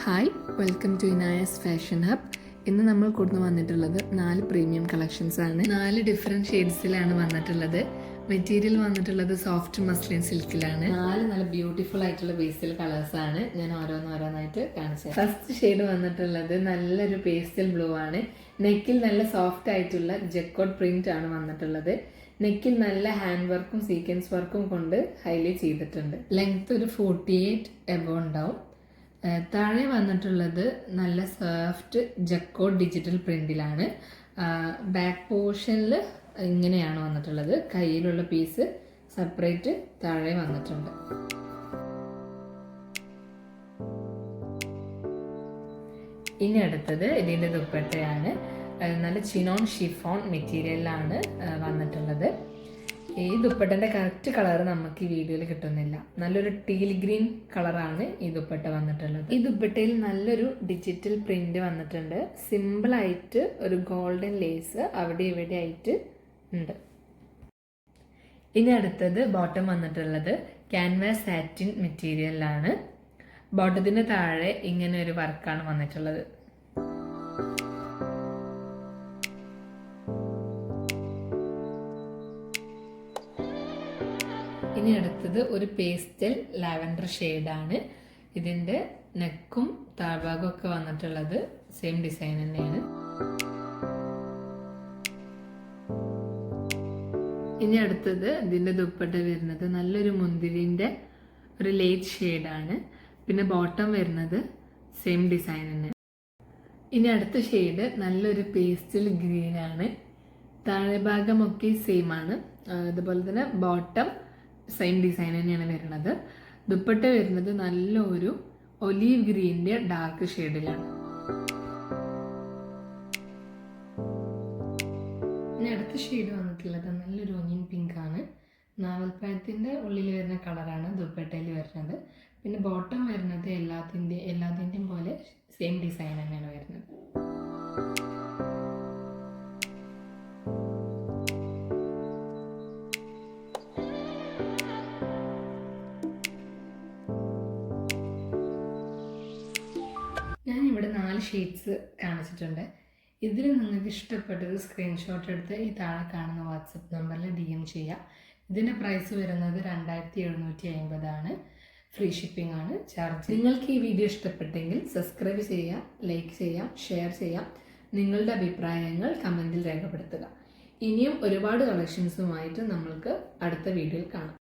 Hi, welcome to Inayas fashion hub. ഇന്ന് നമ്മൾ കൊണ്ടു വന്നിട്ടുള്ളത് 4 പ്രീമിയം കളക്ഷൻസ് ആണ്. 4 ഡിഫറെൻറ്റ് ഷെയ്ഡ്സിലാണ് വന്നിട്ടുള്ളത്. മെറ്റീരിയൽ വന്നിട്ടുള്ളത് സോഫ്റ്റ് മസ്ലിൻ സിൽക്കിലാണ്. 4 നല്ല ബ്യൂട്ടിഫുൾ ആയിട്ടുള്ള ബേസിൽ കളേഴ്സ് ആണ്. ഞാൻ ഓരോന്നായിട്ട് കാണിച്ചത്. ഫസ്റ്റ് ഷെയ്ഡ് വന്നിട്ടുള്ളത് നല്ലൊരു പേസ്റ്റൽ ബ്ലൂ ആണ്. നെക്കിൽ നല്ല സോഫ്റ്റ് ആയിട്ടുള്ള ജക്കോട്ട് പ്രിന്റ് ആണ് വന്നിട്ടുള്ളത്. നെക്കിൽ നല്ല ഹാൻഡ് വർക്കും സീക്വൻസ് വർക്കും കൊണ്ട് ഹൈലൈറ്റ് ചെയ്തിട്ടുണ്ട്. ലെങ്ത് ഒരു 48 എബോ ഉണ്ടാവും. താഴെ വന്നിട്ടുള്ളത് നല്ല സോഫ്റ്റ് ജക്കോട്ട് ഡിജിറ്റൽ പ്രിന്റിലാണ്. ബാക്ക് പോർഷനിൽ ഇങ്ങനെയാണ് വന്നിട്ടുള്ളത്. കയ്യിലുള്ള പീസ് സെപ്പറേറ്റ് താഴെ വന്നിട്ടുണ്ട്. ഇനി അടുത്തത് ഇതിൻ്റെ ദുപ്പട്ടയാണ്. നല്ല ചിനോൺ ഷിഫോൺ മെറ്റീരിയലിലാണ് വന്നിട്ടുള്ളത്. ഈ ദുപ്പട്ടൻ്റെ കറക്റ്റ് കളർ നമുക്ക് ഈ വീഡിയോയിൽ കിട്ടുന്നില്ല. നല്ലൊരു ടീൽ ഗ്രീൻ കളറാണ് ഈ ദുപ്പട്ട വന്നിട്ടുള്ളത്. ഈ ദുപ്പട്ടയിൽ നല്ലൊരു ഡിജിറ്റൽ പ്രിന്റ് വന്നിട്ടുണ്ട്. സിമ്പിളായിട്ട് ഒരു ഗോൾഡൻ ലേസ് അവിടെ ഇവിടെ ആയിട്ട് ഉണ്ട്. ഇനി അടുത്തത് ബോട്ടം വന്നിട്ടുള്ളത് ക്യാൻവാസ് സാറ്റിൻ മെറ്റീരിയലിലാണ്. ബോട്ടത്തിന് താഴെ ഇങ്ങനെ ഒരു വർക്കാണ് വന്നിട്ടുള്ളത്. ഇനി അടുത്തത് ഒരു പേസ്റ്റൽ ലാവൻഡർ ഷെയ്ഡാണ്. ഇതിൻ്റെ നെക്കും താഴ്ഭാഗവും ഒക്കെ വന്നിട്ടുള്ളത് സെയിം ഡിസൈൻ തന്നെയാണ്. ഇനി അടുത്തത് ഇതിൻ്റെ ദുപ്പട്ട വരുന്നത് നല്ലൊരു മുന്തിരിൻ്റെ ഒരു ലൈറ്റ് ഷെയ്ഡാണ്. പിന്നെ ബോട്ടം വരുന്നത് സെയിം ഡിസൈൻ തന്നെ. ഇനി അടുത്ത ഷെയ്ഡ് നല്ലൊരു പേസ്റ്റൽ ഗ്രീൻ ആണ്. താഴെ ഭാഗമൊക്കെ സെയിം ആണ്. അതുപോലെ തന്നെ ബോട്ടം സെയിം ഡിസൈൻ തന്നെയാണ് വരുന്നത്. ദുപ്പട്ട വരുന്നത് നല്ലൊരു ഒലീവ് ഗ്രീനിന്റെ ഡാർക്ക് ഷെയ്ഡിലാണ്. ഇനി അടുത്ത ഷെയ്ഡ് വന്നിട്ടുള്ളത് നല്ലൊരു ഒനിയൻ പിങ്ക് ആണ്. നാവൽപ്പഴത്തിന്റെ ഉള്ളിൽ വരുന്ന കളറാണ് ദുപ്പട്ടയിൽ വരുന്നത്. പിന്നെ ബോട്ടം വരുന്നത് എല്ലാത്തിൻ്റെയും പോലെ സെയിം ഡിസൈൻ തന്നെയാണ് വരുന്നത്. ഞാനിവിടെ 4 ഷെയ്ഡ്സ് കാണിച്ചിട്ടുണ്ട്. ഇതിൽ നിങ്ങൾക്ക് ഇഷ്ടപ്പെട്ടത് സ്ക്രീൻഷോട്ട് എടുത്ത് ഈ താഴെ കാണുന്ന വാട്സപ്പ് നമ്പറിൽ DM ചെയ്യാം. ഇതിൻ്റെ പ്രൈസ് വരുന്നത് 2750 ആണ്. ഫ്രീ ഷിപ്പിംഗ് ആണ് ചാർജ്. നിങ്ങൾക്ക് ഈ വീഡിയോ ഇഷ്ടപ്പെട്ടെങ്കിൽ സബ്സ്ക്രൈബ് ചെയ്യാം, ലൈക്ക് ചെയ്യാം, ഷെയർ ചെയ്യാം. നിങ്ങളുടെ അഭിപ്രായങ്ങൾ കമൻറ്റിൽ രേഖപ്പെടുത്തുക. ഇനിയും ഒരുപാട് കളക്ഷൻസുമായിട്ട് നമ്മൾക്ക് അടുത്ത വീഡിയോയിൽ കാണാം.